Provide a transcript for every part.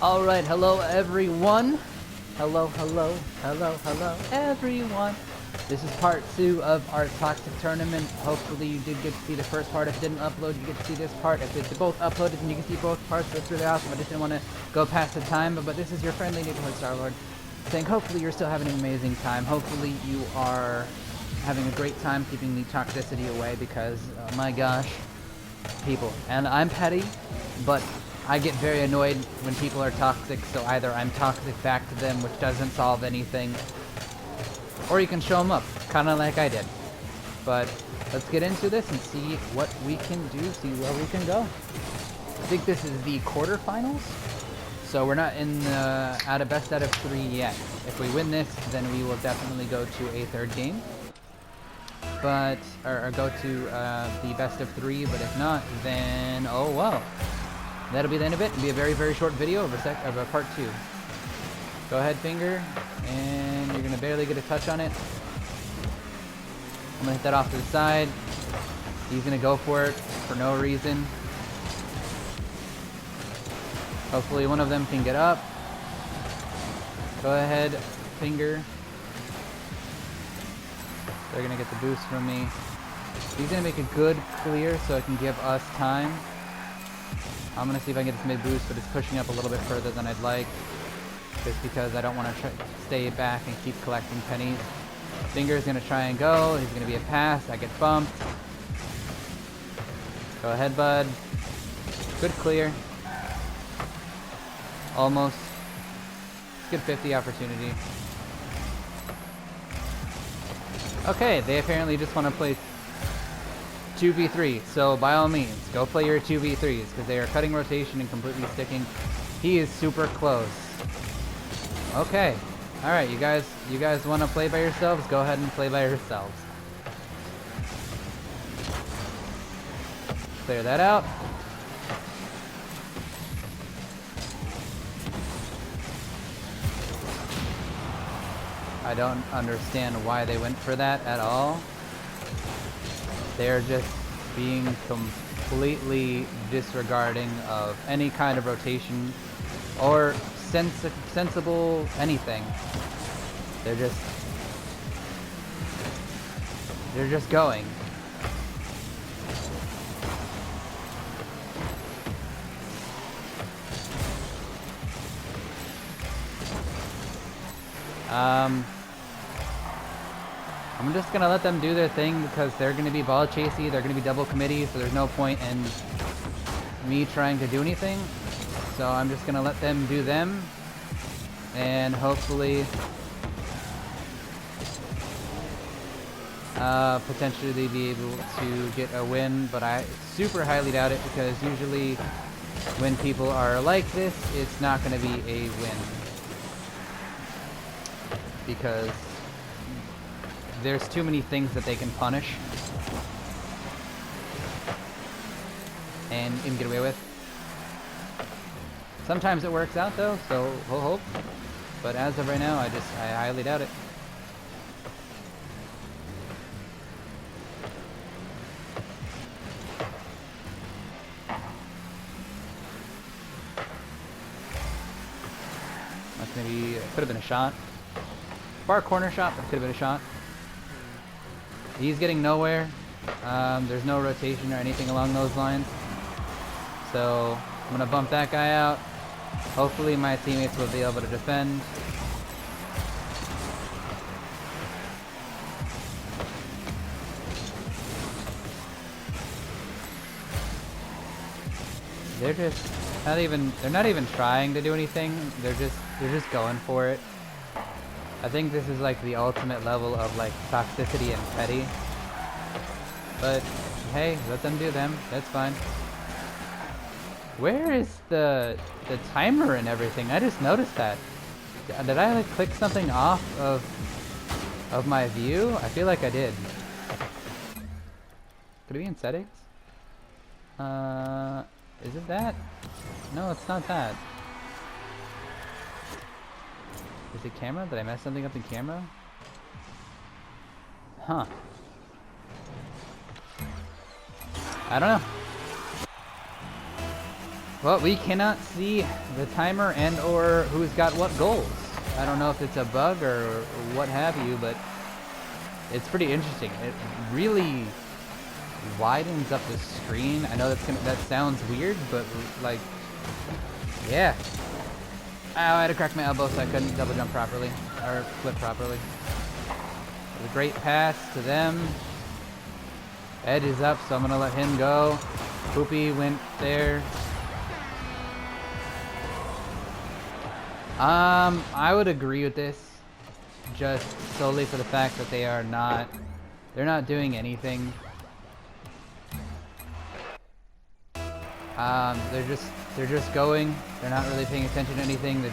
Alright, hello everyone. Hello everyone. This is part 2 of our Toxic Tournament. Hopefully you did get to see the first part. If it didn't upload, you get to see this part. If it's both uploaded, then you can see both parts. That's really awesome. I just didn't want to go past the time, but this is your friendly neighborhood Starlord saying hopefully you're still having an amazing time. Hopefully you are having a great time keeping the toxicity away because, oh my gosh, people. And I'm petty, but I get very annoyed when people are toxic, so either I'm toxic back to them, which doesn't solve anything, or you can show them up, kind of like I did. But let's get into this and see what we can do, see where we can go. I think this is the quarterfinals, so we're not in the best out of 3 yet. If we win this, then we will definitely go to a third game, but or go to the best of 3. But if not, then oh well. That'll be the end of it. It'll be a very, very short video of a part 2. Go ahead, finger, and you're gonna barely get a touch on it. I'm gonna hit that off to the side. He's gonna go for it for no reason. Hopefully one of them can get up. Go ahead, finger. They're gonna get the boost from me. He's gonna make a good clear so it can give us time. I'm going to see if I can get this mid boost, but it's pushing up a little bit further than I'd like. Just because I don't want to stay back and keep collecting pennies. Finger's going to try and go. He's going to be a pass. I get bumped. Go ahead, bud. Good clear. Almost. Good 50 opportunity. Okay, they apparently just want to play 2v3, so by all means, go play your 2v3s, because they are cutting rotation and completely sticking. He is super close. Okay. Alright, you guys want to play by yourselves? Go ahead and play by yourselves. Clear that out. I don't understand why they went for that at all. They're just being completely disregarding of any kind of rotation or sensible anything. They're just going. I'm just gonna let them do their thing because they're gonna be ball chasey, they're gonna be double committee, so there's no point in me trying to do anything. So I'm just gonna let them do them, and hopefully potentially be able to get a win, but I super highly doubt it because usually when people are like this, it's not gonna be a win. Because there's too many things that they can punish and get away with. Sometimes it works out though, so we'll hope. But as of right now, I highly doubt it. That's maybe could have been a shot. Far corner shot, but could have been a shot. He's getting nowhere. There's no rotation or anything along those lines. So I'm gonna bump that guy out. Hopefully my teammates will be able to defend. They're not even trying to do anything. They're just going for it. I think this is like the ultimate level of like toxicity and petty. But hey, let them do them. That's fine. Where is the timer and everything? I just noticed that. Did I like click something off of my view? I feel like I did. Could it be in settings? Is it that? No, it's not that. Is it camera? Did I mess something up in camera? Huh. I don't know. Well, we cannot see the timer and or who's got what goals. I don't know if it's a bug or what have you, but it's pretty interesting. It really widens up the screen. I know that sounds weird, but like, yeah. Oh, I had to crack my elbow so I couldn't double jump properly or flip properly. It was a great pass to them. Ed is up, so I'm gonna let him go. Poopy went there. I would agree with this, just solely for the fact that they're not doing anything. They're just going. They're not really paying attention to anything. They're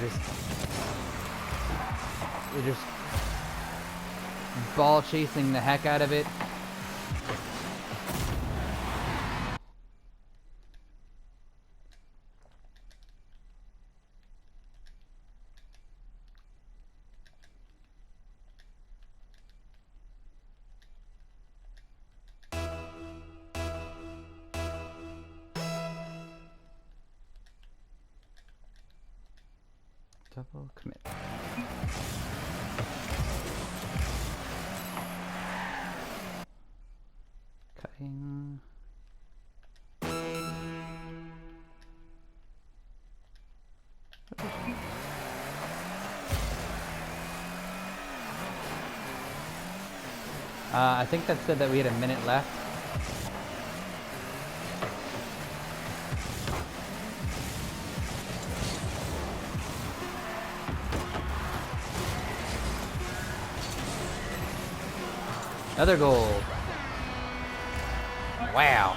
just ball chasing the heck out of it. Double commit. Cutting. I think that said that we had a minute left. Another goal. Wow.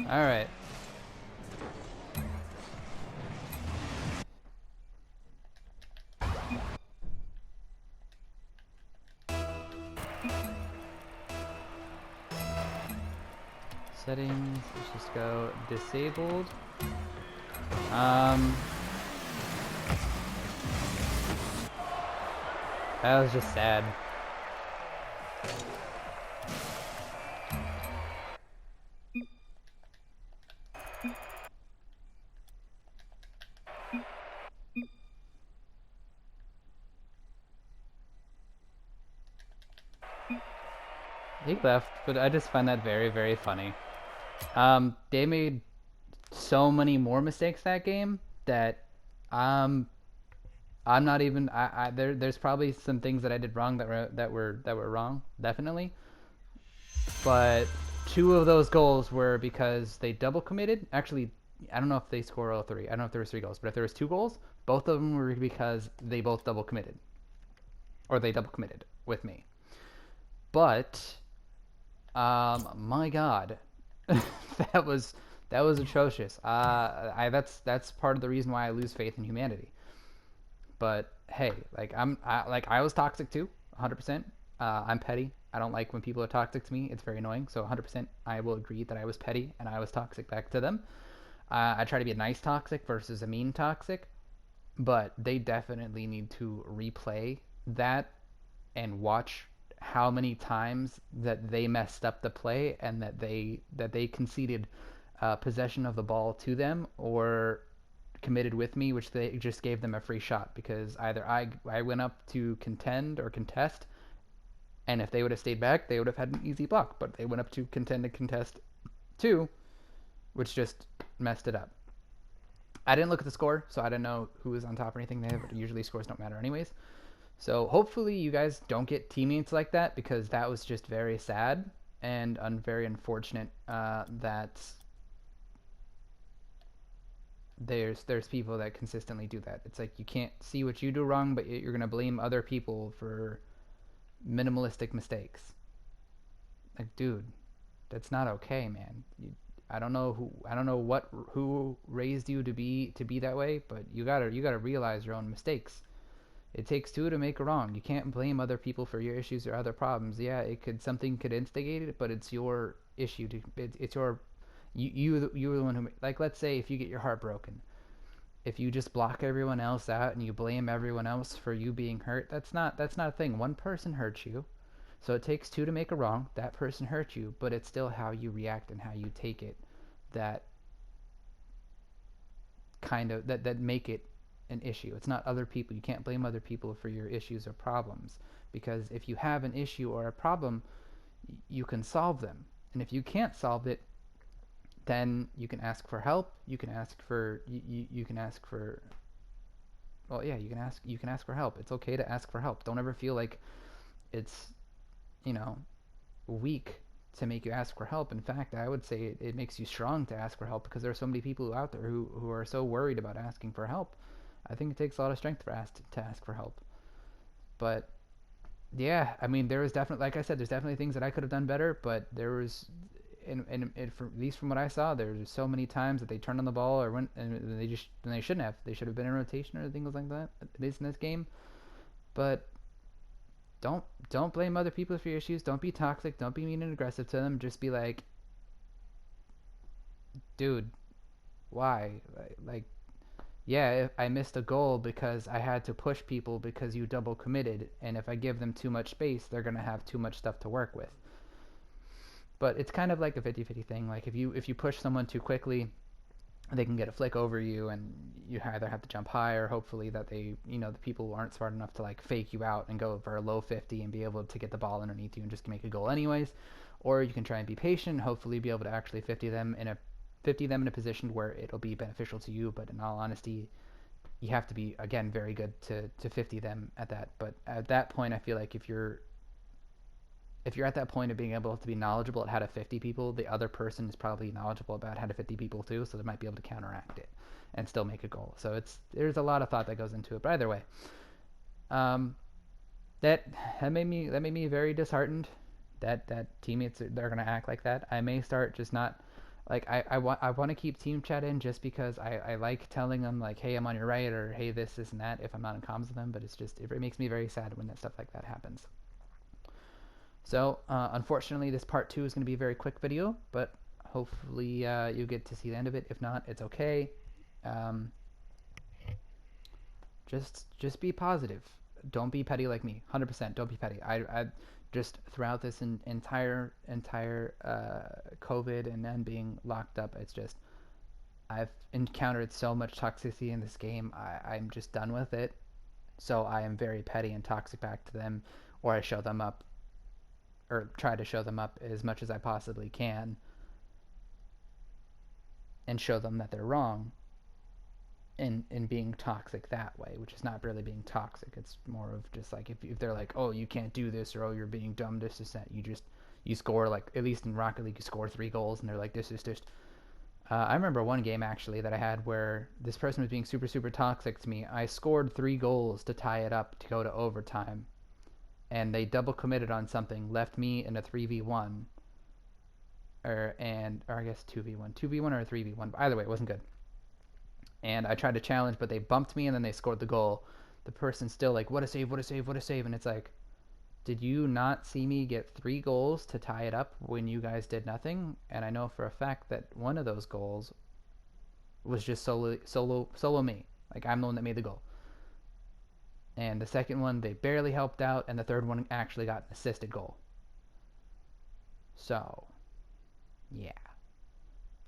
All right. Settings, let's just go disabled. That was just sad. He left, but I just find that very, very funny. They made so many more mistakes that game that I'm not even there's probably some things that I did wrong that were wrong, definitely. But two of those goals were because they double committed. Actually, I don't know if they score all three. I don't know if there was three goals, but if there was two goals, both of them were because they both double committed. Or they double committed with me. But my God, that was atrocious. That's part of the reason why I lose faith in humanity. But hey, like I was toxic too, 100%. I'm petty. I don't like when people are toxic to me. It's very annoying. So 100%, I will agree that I was petty and I was toxic back to them. I try to be a nice toxic versus a mean toxic, but they definitely need to replay that and watch how many times that they messed up the play and that they conceded possession of the ball to them or committed with me, which they just gave them a free shot because either I went up to contend or contest, and if they would have stayed back, they would have had an easy block, but they went up to contend and contest too, which just messed it up. I didn't look at the score, so I didn't know who was on top or anything there, but usually scores don't matter anyways. So hopefully you guys don't get teammates like that because that was just very sad and very unfortunate that there's people that consistently do that. It's like you can't see what you do wrong, but you're gonna blame other people for minimalistic mistakes. Like, dude, that's not okay, man. I don't know who raised you to be that way, but you gotta realize your own mistakes. It takes two to make a wrong. You can't blame other people for your issues or other problems. Yeah, something could instigate it, but it's your issue it's your you were the one who, like, let's say if you get your heart broken. If you just block everyone else out and you blame everyone else for you being hurt, that's not a thing. One person hurt you. So it takes two to make a wrong. That person hurt you, but it's still how you react and how you take it that kind of that make it an issue. It's not other people. You can't blame other people for your issues or problems, because if you have an issue or a problem, you can solve them. And if you can't solve it, then you can ask for help. You can ask for you can ask for well, yeah, you can ask for help. It's okay to ask for help. Don't ever feel like it's, you know, weak to make you ask for help. In fact, I would say it makes you strong to ask for help, because there are so many people out there who are so worried about asking for help. I think it takes a lot of strength to ask for help. But yeah, I mean, there was definitely, like I said, there's definitely things that I could have done better, but there was, and for, at least from what I saw, there's so many times that they turned on the ball or went, and they shouldn't have. They should have been in rotation or things like that, at least in this game. But don't blame other people for your issues. Don't be toxic. Don't be mean and aggressive to them. Just be like, dude, why? Like, yeah, if I missed a goal because I had to push people because you double committed, and if I give them too much space, they're gonna have too much stuff to work with. But it's kind of like a 50-50 thing. Like if you push someone too quickly, they can get a flick over you, and you either have to jump high, or hopefully that they, the people aren't smart enough to like fake you out and go for a low 50 and be able to get the ball underneath you and just make a goal anyways. Or you can try and be patient, hopefully be able to actually 50 them in a position where it'll be beneficial to you. But in all honesty, you have to be, again, very good to 50 them at that. But at that point, I feel like if you're at that point of being able to be knowledgeable at how to 50 people, the other person is probably knowledgeable about how to 50 people too, so they might be able to counteract it and still make a goal. So there's a lot of thought that goes into it. But either way, that made me very disheartened that teammates, they're gonna act like that. I may start just not, like, I want to keep team chat in, just because I like telling them, like, hey, I'm on your right, or hey, this and that, if I'm not in comms with them. But it makes me very sad when that stuff like that happens. So, unfortunately, this part 2 is going to be a very quick video, but hopefully you get to see the end of it. If not, it's okay. Um, just be positive. Don't be petty like me. 100%. Don't be petty. I just throughout this entire COVID and then being locked up, it's just, I've encountered so much toxicity in this game. I'm just done with it. So I am very petty and toxic back to them, or I show them up, or try to show them up as much as I possibly can, and show them that they're wrong in being toxic that way, which is not really being toxic. It's more of just like, if they're like, oh, you can't do this, or oh, you're being dumb, this is that, you score, like, at least in Rocket League, you score 3 goals, and they're like, this is just I remember one game actually that I had where this person was being super, super toxic to me. I scored 3 goals to tie it up to go to overtime, and they double committed on something, left me in a 3v1, or I guess 2v1 or a 3v1. But either way, it wasn't good. And I tried to challenge, but they bumped me, and then they scored the goal. The person's still like, what a save, what a save, what a save. And it's like, did you not see me get 3 goals to tie it up when you guys did nothing? And I know for a fact that one of those goals was just solo me. Like, I'm the one that made the goal. And the second one, they barely helped out, and the third one actually got an assisted goal. So, yeah.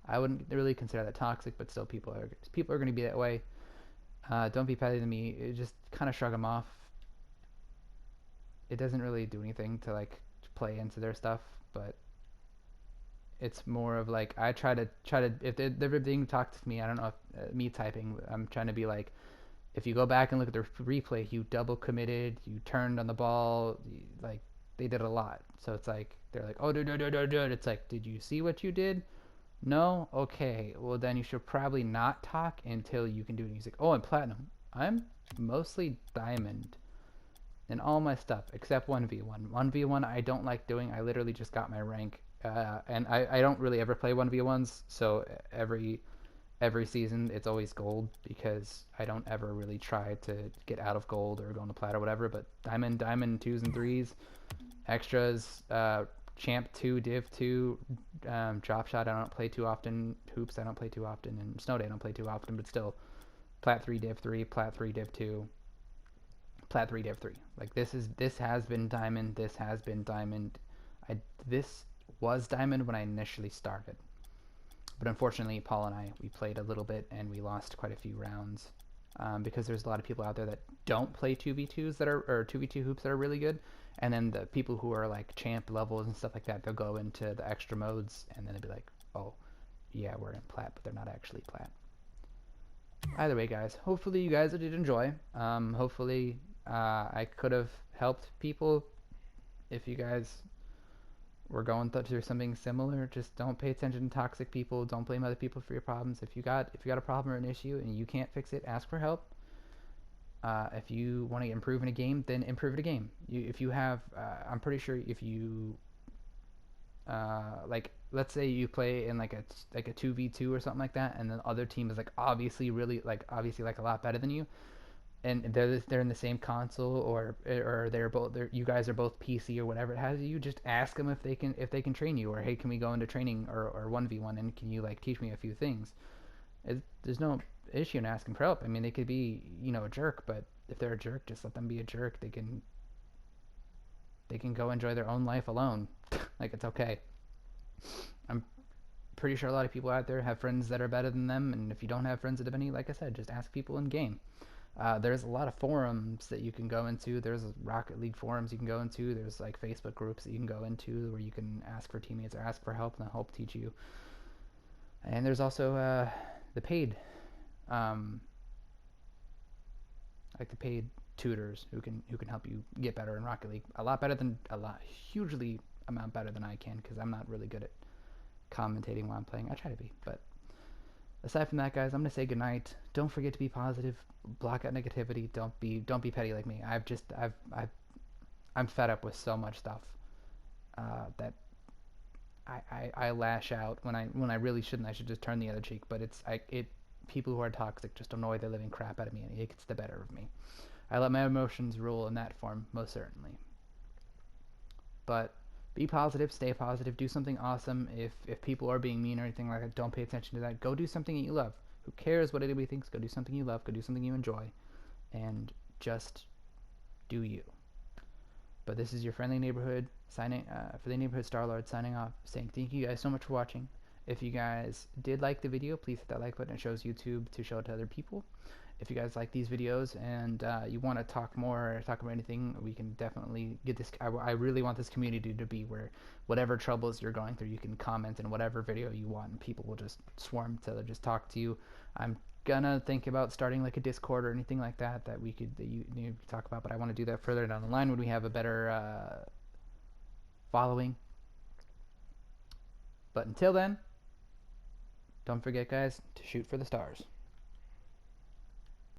I wouldn't really consider that toxic, but still, people are going to be that way. Don't be petty to me. Just kind of shrug them off. It doesn't really do anything to, like, play into their stuff, but it's more of like, I try to if they're being toxic to me, I don't know if me typing, I'm trying to be like, if you go back and look at the replay, you double committed, you turned on the ball, like, they did a lot. So it's like, they're like, oh, dude. It's like, did you see what you did? No? Okay, well then you should probably not talk until you can do it. He's like, oh, I'm platinum. I'm mostly diamond in all my stuff except 1v1. 1v1 I don't like doing. I literally just got my rank, and I don't really ever play 1v1s, so every season it's always gold, because I don't ever really try to get out of gold or go into plat or whatever. But diamond 2s and 3s, extras, champ 2, div 2, drop shot I don't play too often, hoops I don't play too often, and snow day I don't play too often, but still, plat 3, div 3, plat 3, div 2, plat 3, div 3. Like, this has been diamond. This has been diamond. This was diamond when I initially started. But unfortunately, Paul and I, we played a little bit and we lost quite a few rounds because there's a lot of people out there that don't play 2v2s that are, or 2v2 hoops that are really good. And then the people who are like champ levels and stuff like that, they'll go into the extra modes and then they'll be like, oh, yeah, we're in plat, but they're not actually plat. Either way, guys, hopefully you guys did enjoy. Hopefully I could have helped people. If you guys were going through something similar, just don't pay attention to toxic people. Don't blame other people for your problems. If you got a problem or an issue and you can't fix it, ask for help. If you want to improve in a game, then improve in a game. If you have, I'm pretty sure if you like, let's say you play in like a 2v2 or something like that, and the other team is like obviously a lot better than you, and they're in the same console, or you guys are both PC or whatever it has, you just ask them if they can train you, or hey, can we go into training or 1v1 and can you like teach me a few things. There's no issue in asking for help. I mean, they could be, a jerk, but if they're a jerk, just let them be a jerk. They can go enjoy their own life alone. Like, it's okay. I'm pretty sure a lot of people out there have friends that are better than them, and if you don't have friends that have any, like I said, just ask people in game. There's a lot of forums that you can go into. There's Rocket League forums you can go into. There's like Facebook groups that you can go into where you can ask for teammates or ask for help, and they'll help teach you. And there's also the paid, like the paid tutors who can help you get better in Rocket League. Hugely amount better than I can, because I'm not really good at commentating while I'm playing. I try to be, but aside from that, guys, I'm gonna say goodnight. Don't forget to be positive. Block out negativity. Don't be petty like me. I'm fed up with so much stuff that I lash out when I really shouldn't. I should just turn the other cheek. But people who are toxic just annoy the living crap out of me, and it gets the better of me. I let my emotions rule in that form, most certainly. But be positive, stay positive, do something awesome. If people are being mean or anything like that, don't pay attention to that. Go do something that you love. Who cares what anybody thinks? Go do something you love. Go do something you enjoy, and just do you. But this is your friendly neighborhood signing for the neighborhood StarLord signing off, saying thank you guys so much for watching. If you guys did like the video, please hit that like button. It shows YouTube to show it to other people. If you guys like these videos and you want to talk more or talk about anything, we can definitely get this. I really want this community to be where whatever troubles you're going through, you can comment in whatever video you want, and people will just swarm to just talk to you. I'm gonna think about starting like a Discord or anything like that that you talk about, but I want to do that further down the line when we have a better following. But until then, don't forget, guys, to shoot for the stars.